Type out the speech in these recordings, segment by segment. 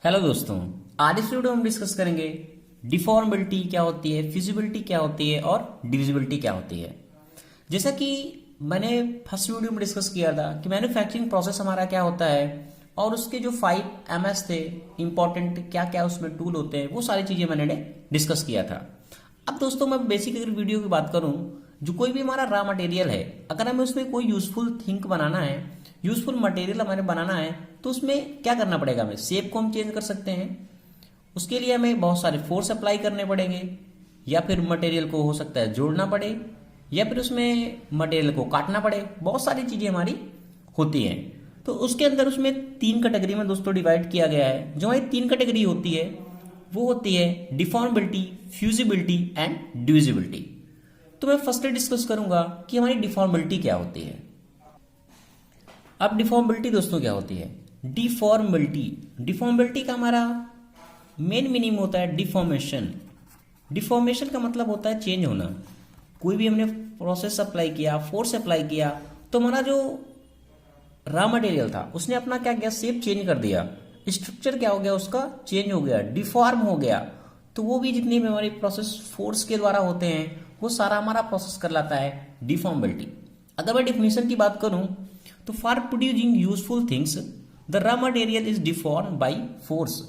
Hello दोस्तों, आज इस वीडियो में हम डिस्कस करेंगे डिफॉर्मेबिलिटी क्या होती है, फिजिबिलिटी क्या होती है और डिविजिबिलिटी क्या होती है। जैसा कि मैंने फर्स्ट वीडियो में डिस्कस किया था कि मैन्युफैक्चरिंग प्रोसेस हमारा क्या होता है और उसके जो 5 MS थे इंपॉर्टेंट, क्या क्या उसमें टूल होते हैं, वो सारी चीज़ें मैंने डिस्कस किया था। अब दोस्तों मैं बेसिक अगर वीडियो की बात करूँ, जो कोई भी हमारा रॉ मटेरियल है, अगर हमें उसमें कोई यूजफुल थिंग बनाना है, यूजफुल मटेरियल हमारे बनाना है, तो उसमें क्या करना पड़ेगा, हमें शेप को हम चेंज कर सकते हैं। उसके लिए हमें बहुत सारे फोर्स अप्लाई करने पड़ेंगे, या फिर मटेरियल को हो सकता है जोड़ना पड़े, या फिर उसमें मटेरियल को काटना पड़े। बहुत सारी चीज़ें हमारी होती हैं। तो उसके अंदर उसमें 3 कैटेगरी में दोस्तों डिवाइड किया गया है। जो हमारी 3 कैटेगरी होती है वो होती है डिफॉर्मेबिलिटी, फ्यूजिबिलिटी एंड डिविजिबिलिटी। तो मैं फर्स्ट डिस्कस करूंगा कि हमारी डिफॉर्मेबिलिटी क्या होती है। अब डिफॉर्मेबिलिटी दोस्तों क्या होती है? डिफॉर्मेबिलिटी का हमारा मेन मीनिंग होता है डिफॉर्मेशन। डिफॉर्मेशन का मतलब होता है चेंज होना। कोई भी हमने प्रोसेस अप्लाई किया, फोर्स अप्लाई किया, तो हमारा जो रॉ मटेरियल था उसने अपना क्या किया, शेप चेंज कर दिया, स्ट्रक्चर क्या हो गया, उसका चेंज हो गया, डिफॉर्म हो गया। तो वो भी जितनी भी हमारी प्रोसेस फोर्स के द्वारा होते हैं वो सारा हमारा प्रोसेस कर लाता है डिफॉर्मेबिलिटी। अगर मैं डिफिनेशन की बात करूं तो for producing useful things the raw material is deform by force.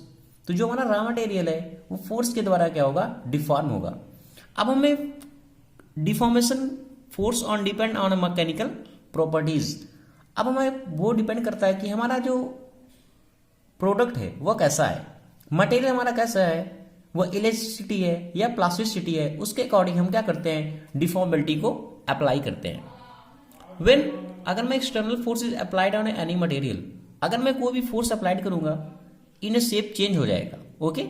तो जो हमारा रॉ मटेरियल है वो फोर्स के द्वारा क्या होगा, डिफॉर्म होगा। अब हमें deformation force on depend on mechanical properties. अब हमें वो डिपेंड करता है कि हमारा जो प्रोडक्ट है वो कैसा है, मटेरियल हमारा कैसा है, वो इलेस्टिसिटी है या प्लास्टिसिटी है, उसके अकॉर्डिंग हम क्या करते हैं, डिफॉर्मेबिलिटी को अप्लाई करते हैं। वेन अगर मैं external force is applied on any material, अगर मैं कोई भी फोर्स अप्लाइड करूंगा, इन शेप चेंज हो जाएगा। ओके,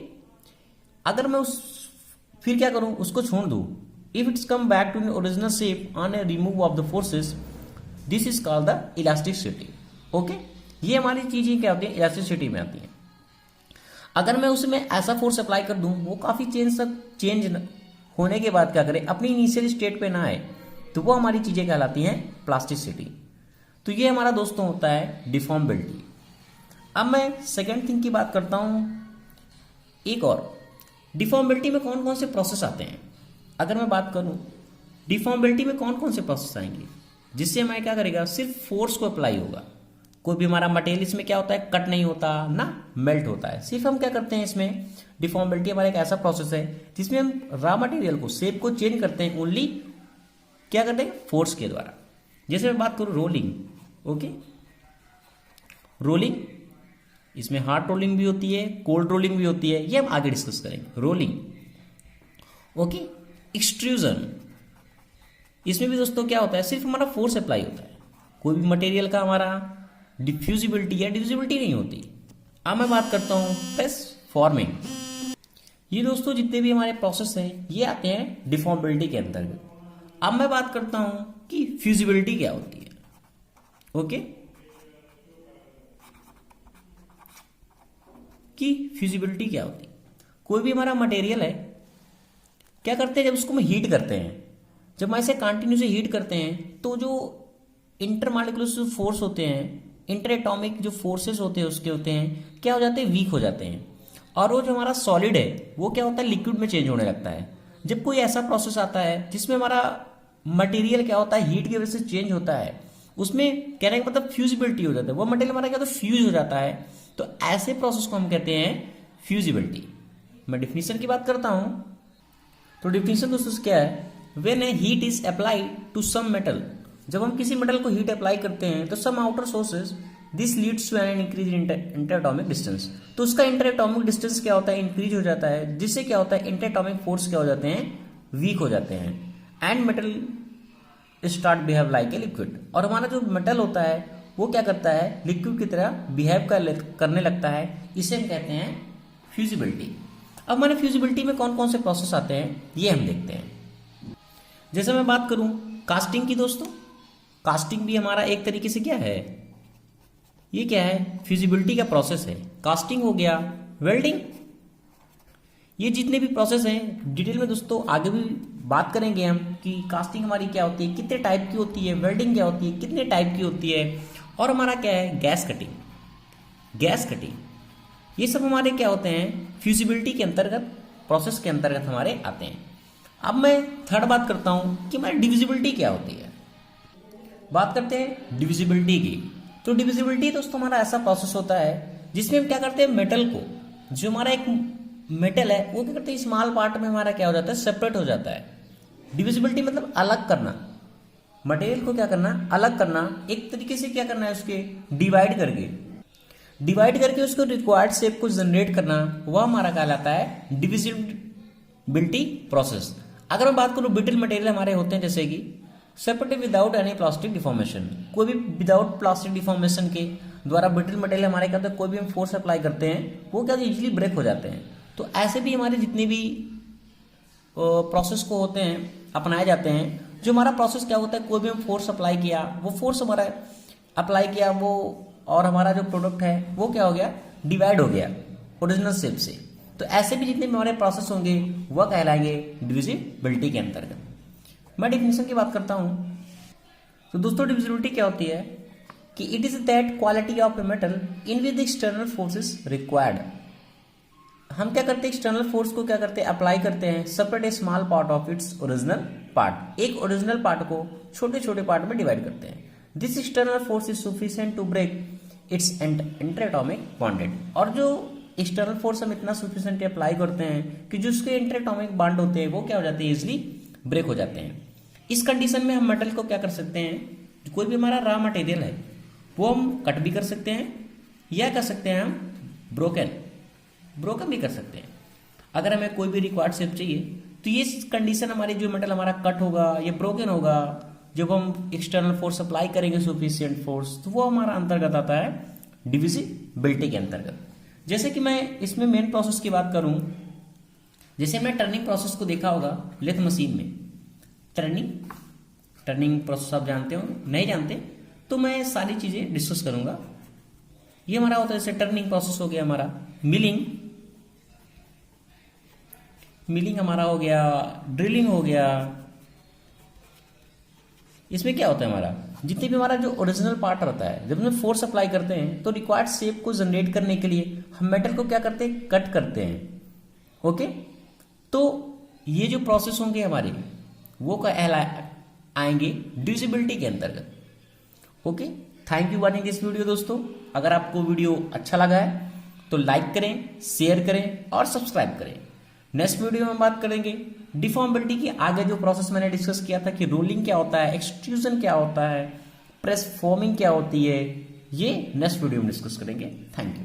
अगर मैं फिर क्या करूं, उसको छोड़ दूं, if it's come back to original shape on a remove of the forces, this is called the elasticity. Okay, ये हमारी चीजें क्या होती है, इलास्टिसिटी में आती है। अगर मैं उसमें ऐसा फोर्स अप्लाई कर दूं, वो काफी चेंज होने के बाद क्या करे, अपनी इनिशियल स्टेट पे ना आए, तो वो हमारी चीजें कहलाती हैं प्लास्टिसिटी। तो ये हमारा दोस्तों होता है डिफॉर्मेबिलिटी। अब मैं सेकेंड थिंग की बात करता हूं, एक और डिफॉर्मेबिलिटी में कौन कौन से प्रोसेस आते हैं। अगर मैं बात करूं डिफॉर्मेबिलिटी में कौन कौन से प्रोसेस आएंगे, जिससे हमें क्या करेगा, सिर्फ फोर्स को अप्लाई होगा। कोई भी हमारा मटेरियल इसमें क्या होता है, कट नहीं होता ना मेल्ट होता है। सिर्फ हम क्या करते हैं, इसमें डिफॉर्मेबिलिटी हमारा एक ऐसा प्रोसेस है जिसमें हम रॉ मटेरियल को, शेप को चेंज करते हैं ओनली क्या करते हैं, फोर्स के द्वारा। जैसे मैं बात करूं रोलिंग। ओके, रोलिंग, इसमें हार्ड रोलिंग भी होती है, कोल्ड रोलिंग भी होती है, ये हम आगे डिस्कस करेंगे। Rolling, okay. एक्सट्रूजन, इसमें भी दोस्तों क्या होता है, सिर्फ हमारा फोर्स अप्लाई होता है, कोई भी मटेरियल का हमारा डिफ्यूजिबिलिटी या डिविजिबिलिटी नहीं होती। अब मैं बात करता हूं प्रेस फॉर्मिंग। ये दोस्तों जितने भी हमारे प्रोसेस हैं ये आते हैं डिफॉर्मेबिलिटी के अंतर्गत। अब मैं बात करता हूं कि फ्यूजिबिलिटी क्या होती है। ओके, कि फ्यूजिबिलिटी क्या होती है। कोई भी हमारा मटेरियल है, क्या करते हैं, जब उसको हम हीट करते हैं, जब हम ऐसे कंटिन्यूसली हीट करते हैं, तो जो इंटरमॉलिक्यूलर फोर्स होते हैं, इंटर एटॉमिक जो फोर्सेस होते हैं उसके होते हैं, क्या हो जाते हैं, वीक हो जाते हैं। और वो जो हमारा सॉलिड है वो क्या होता है, लिक्विड में चेंज होने लगता है। जब कोई ऐसा प्रोसेस आता है जिसमें हमारा मटेरियल क्या होता है, हीट की वजह से चेंज होता है, उसमें कहने का मतलब फ्यूजिबिलिटी हो जाता है, वो मटेरियल हमारा क्या होता है, फ्यूज हो जाता है। तो ऐसे प्रोसेस को हम कहते हैं फ्यूजिबिलिटी। मैं डिफिनीशन की बात करता हूं, तो डिफिनीशन दोस्तों क्या है, when a heat is applied to some metal, जब हम किसी मेटल को हीट अप्लाई करते हैं तो some outer sources this leads to an increase in inter atomic distance. तो उसका इंटर एटॉमिक डिस्टेंस क्या होता है, इंक्रीज हो जाता है, जिससे क्या होता है, इंटर एटॉमिक फोर्स क्या हो जाते हैं, वीक हो जाते हैं, and metal start behave like a liquid. और हमारा जो मेटल होता है वो क्या करता है, लिक्विड की तरह बिहेव करने लगता है। इसे हम कहते हैं फ्यूजिबिलिटी। अब हमारे फ्यूजिबिलिटी में कौन कौन से प्रोसेस आते हैं ये हम देखते हैं। जैसे मैं बात करूं कास्टिंग की दोस्तों, कास्टिंग भी हमारा एक तरीके से क्या है, ये क्या है, फ्यूजिबिलिटी का प्रोसेस है। कास्टिंग हो गया, वेल्डिंग, ये जितने भी प्रोसेस हैं डिटेल में दोस्तों आगे भी बात करेंगे हम कि कास्टिंग हमारी क्या होती है, कितने टाइप की होती है, वेल्डिंग क्या होती है, कितने टाइप की होती है। और हमारा क्या है, गैस कटिंग। गैस कटिंग ये सब हमारे क्या होते हैं, फ्यूजिबिलिटी के अंतर्गत, प्रोसेस के अंतर्गत हमारे आते हैं। अब मैं थर्ड बात करता हूँ कि हमारी डिविजिबिलिटी क्या होती है। बात करते हैं डिविजिबिलिटी की। तो डिविजिबिलिटी दोस्तों हमारा ऐसा प्रोसेस होता है जिसमें हम क्या करते हैं, मेटल को, जो हमारा एक मेटल है वो क्या करते हैं, स्मॉल पार्ट में हमारा क्या हो जाता है, सेपरेट हो जाता है। डिविजिबिलिटी मतलब अलग करना, मटेरियल को क्या करना, अलग करना, एक तरीके से क्या करना है, उसके डिवाइड करके उसको रिक्वायर्ड शेप को जनरेट करना, वह हमारा कहलाता है डिविजिबिलिटी प्रोसेस। अगर मैं बात करूं ब्रिटल मटेरियल हमारे होते हैं जैसे कि separated without any plastic deformation, कोई भी विदाउट प्लास्टिक डिफॉर्मेशन के द्वारा ब्रिटल मटेरियल हमारे क्या होता है, कोई भी हम फोर्स अप्लाई करते हैं वो क्या इजीली ब्रेक हो जाते हैं। तो ऐसे भी हमारे जितने भी प्रोसेस को होते हैं अपनाए जाते हैं। जो हमारा प्रोसेस क्या होता है, कोई भी हम फोर्स अप्लाई किया, वो फोर्स हमारा अप्लाई किया वो, और हमारा जो प्रोडक्ट है वो क्या हो गया, डिवाइड हो गया ओरिजिनल शेप से। तो ऐसे भी जितने भी हमारे प्रोसेस होंगे वह कहलाएंगे डिविजिबिलिटी के अंतर्गत। मैं डिफिनेशन की बात करता हूं। तो दोस्तों डिविजिबिलिटी क्या होती है कि it is that quality of a metal in with external forces required. हम क्या करते हैं, एक्सटर्नल फोर्स को क्या करते हैं, अप्लाई करते हैं, separate a small part of its original part, एक ओरिजिनल पार्ट को छोटे छोटे पार्ट में डिवाइड करते हैं। This external force is sufficient to break its interatomic bonded. और जो एक्सटर्नल फोर्स हम इतना सफिशिएंट अप्लाई करते हैं कि जो उसके इंटरएटॉमिक बॉन्ड होते हैं वो क्या हो जाते हैं, इजिली ब्रेक हो जाते हैं। इस कंडीशन में हम मेटल को क्या कर सकते हैं, कोई भी हमारा रॉ मटेरियल है वो हम कट भी कर सकते हैं या कर सकते हैं हम ब्रोकन भी कर सकते हैं। अगर हमें कोई भी रिक्वायर्ड शेप चाहिए तो ये कंडीशन हमारी, जो मेटल हमारा कट होगा या ब्रोकन होगा, जब हम एक्सटर्नल फोर्स अप्लाई करेंगे सफिशिएंट फोर्स, तो वो हमारा अंतर्गत आता है डिविजिबिलिटी के अंतर्गत। जैसे कि मैं इसमें मेन प्रोसेस की बात करूं, जैसे मैं टर्निंग प्रोसेस को देखा होगा लेथ मशीन में, टर्निंग प्रोसेस आप जानते हो, नहीं जानते तो मैं सारी चीजें डिस्कस करूंगा। ये हमारा होता है जैसे टर्निंग प्रोसेस हो गया, हमारा मिलिंग हमारा हो गया, ड्रिलिंग हो गया। इसमें क्या होता है, हमारा जितने भी हमारा जो ओरिजिनल पार्ट रहता है, जब हम फोर्स अप्लाई करते हैं तो रिक्वायर्ड शेप को जनरेट करने के लिए हम मेटल को क्या करते हैं, कट करते हैं। ओके, तो ये जो प्रोसेस होंगे हमारे वो आएंगे डिविजिबिलिटी के अंतर्गत। Okay, thank you watching this video दोस्तों। अगर आपको वीडियो अच्छा लगा है तो लाइक करें, शेयर करें और सब्सक्राइब करें। नेक्स्ट वीडियो में बात करेंगे डिफॉर्मेबिलिटी की। आगे जो प्रोसेस मैंने डिस्कस किया था कि रोलिंग क्या होता है, एक्सट्रूजन क्या होता है, प्रेस फॉर्मिंग क्या होती है, ये नेक्स्ट वीडियो में डिस्कस करेंगे। Thank you.